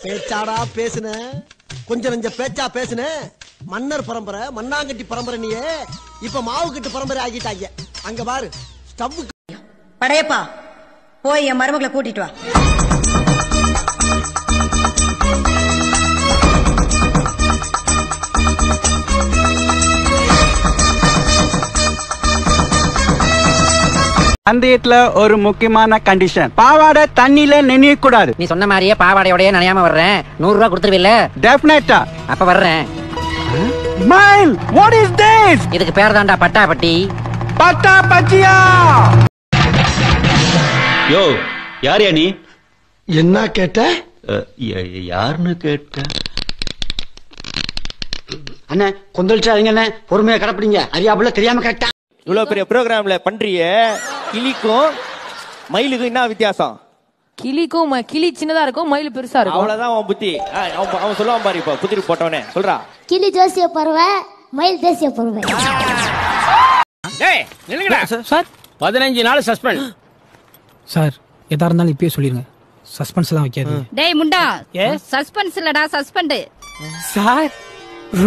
பேச்சாடா பேசுன, கொஞ்சம் நெஞ்ச பேச்சா பேசுன. மன்னர் பரம்பரை, மண்ணாங்கட்டி பரம்பரை நீயே, இப்ப மாவு கட்டு பரம்பரை ஆகிட்டாங்க. அங்க பாரு ஸ்டவ். படையப்பா, போய் என் மருமகளை கூட்டிட்டு வா. அந்த ஒரு முக்கியமான கண்டிஷன், பாவாடை தண்ணியில நெனைய கூடாது. நீ சொன்ன மாதிரியே பாவாடையோடய நனையாம வர்றேன். 100 ரூபாய் கொடுத்துருவில்ல? டெஃபினட்டா. அப்ப வர்றேன். ஸ்மைல். What is this? இதுக்கு பேர் தான்டா பட்டாப்பட்டி. பட்டா பட்டியா? யோ, யாரையா நீ? என்ன கேட்ட? யாருன்னு கேட்ட? அண்ணே கொந்தளிச்சாதீங்க அண்ணே, பொறுமையா கடப்பிடிங்க. அறியாப்புல தெரியாம கேட்டா. இவ்வளவு பெரிய ப்ரோக்ராம்ல பண்றிய, கிளிக்கும் மயிலுக்கும் என்ன வித்தியாசம்? கிளிக்கும் கிளி சின்னதா இருக்கும், மயில் பெருசா இருக்கும். அவ்வளவுதான் அவன் புத்தி. அவன் சொல்லுவான் பாரு, இப்ப புத்திரி போட்டவனே சொல்றா. கிளி தேசிய பறவை, மயில் தேசிய பறவை. டேய் நில்லுங்கடா சார். 15 நாள் சஸ்பெண்ட் சார். எதா இருந்தாலும் இப்பயே சொல்லிருங்க, சஸ்பென்ஸ் எல்லாம் வைக்காது. டேய் முண்டா, சஸ்பென்ஸ் இல்லடா சஸ்பெண்ட். சார்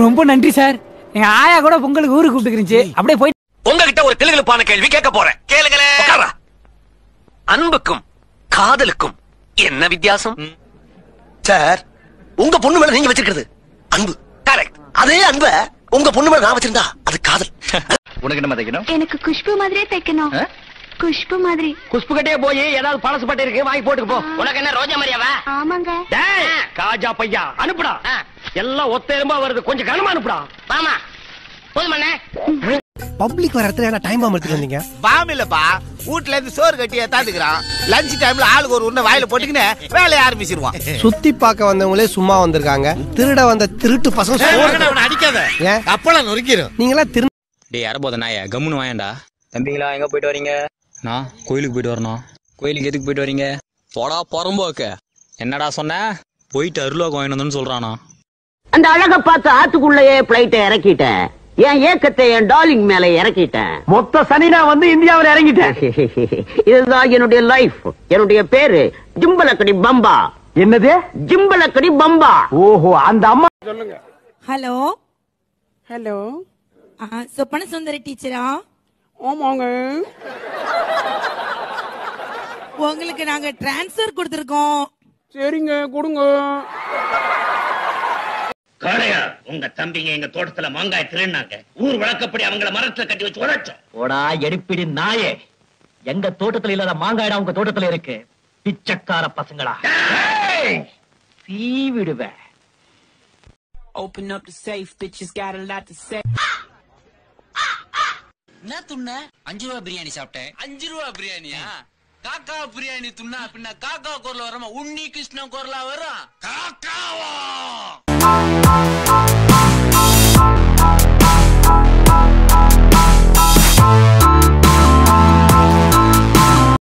ரொம்ப நன்றி சார். எங்க ஆயா கூட பொங்கலுக்கு ஊருக்கு கூப்பிட்டுருந்துச்சு. அப்படியே போய் உங்ககிட்ட ஒரு கிளுகிளுப்பான கேள்வி கேட்க போறேன், கேளுங்களே. அன்புக்கும் காதலுக்கும் என்ன வித்தியாசம்? சார், உங்க பொண்ணு மேல நீங்க வச்சிருக்கிறது அன்பு. கரெக்ட். அதே அன்ப உங்க பொண்ணு மேல நான் வச்சிருந்தா அது காதல். உனக்கு என்ன தைக்கணும்? எனக்கு குஷ்பு மாதிரியே தைக்கணும். குஷ்பு மாதிரி. குஷ்பு கட்டே போய் ஏதாவது பழசு பட்டு இருக்கு வாங்கி போட்டுக்கு போ. உனக்கு என்ன ரோஜா மரியாவா? ஆமாங்க. டேய் காஜா பையா அனுப்புடா. எல்லாம் ஒத்த எறும்பா வருது, கொஞ்சம் கனமா அனுப்புடா. மாமா போதுமண்ணே. பப்ளிக் வர இடத்துல டைம் பாம் எடுத்துட்டு வந்தீங்க. பாம் இல்லப்பா, வீட்டுல இருந்து சோறு கட்டி ஏத்தாந்துக்கிறான். லஞ்ச் டைம்ல ஆளுக்கு ஒரு உருண்டை வாயில போட்டுக்கின்னு வேலையை ஆரம்பிச்சிருவான். சுத்தி பார்க்க வந்தவங்களே சும்மா வந்திருக்காங்க. திருட வந்த திருட்டு பசங்க அடிக்காத, அப்பெல்லாம் நொறுக்கிடும். நீங்களா திரு. டேய் யார நாய கம்முன்னு வாயண்டா. தம்பிங்களா எங்க போயிட்டு வரீங்க? நான் கோயிலுக்கு போயிட்டு வரணும். கோயிலுக்கு எதுக்கு போயிட்டு வரீங்க? போடா பொறம்போக்க. என்னடா சொன்ன? போயிட்டு அருள்வாக்கு வாங்கிட்டு வந்தோன்னு சொல்றானா. அந்த அழக பார்த்து ஆத்துக்குள்ளேயே பிளைட்டை இறக்கிட்டேன். என் ஏக்கத்தை என் டார்லிங் மேல இறக்கிட்டேன். மொத்த சனினா வந்து இந்தியாவில் இறங்கிட்டேன். இதுதான் என்னுடைய லைஃப். என்னுடைய பேரு ஜிம்பலக்கடி பம்பா. என்னது? ஜிம்பலக்கடி பம்பா. ஓஹோ, அந்த அம்மா. சொல்லுங்க. ஹலோ ஹலோ, சொப்பன சுந்தரி டீச்சரா? ஆமாங்க. உங்களுக்கு நாங்க டிரான்ஸ்ஃபர் கொடுத்திருக்கோம். சரிங்க, கொடுங்க. காளையா, உங்க தம்பிங்க எங்க தோட்டத்துல மாங்காய் திருடினாங்க. ஊர் வழக்கப்படி அவங்கள மரத்துல கட்டி வச்சு உழைச்சோம். போடா எடுப்பிடி நாயே, எங்க தோட்டத்துல இல்லாத மாங்காய்டா உங்க தோட்டத்துல இருக்கு. பிச்சைக்கார பசங்களா, சீ விடுவேன். Open up the safe, bitches got a lot to say. என்ன துண்ண? 5 ரூபாய் பிரியாணி சாப்பிட்டேன். 5 ரூபா பிரியாணியா? காக்கா பிரியாணி துண்ணா பின்ன காக்கா குரல வராம உண்ணி கிருஷ்ணன் குரலா வரும். காக்காவா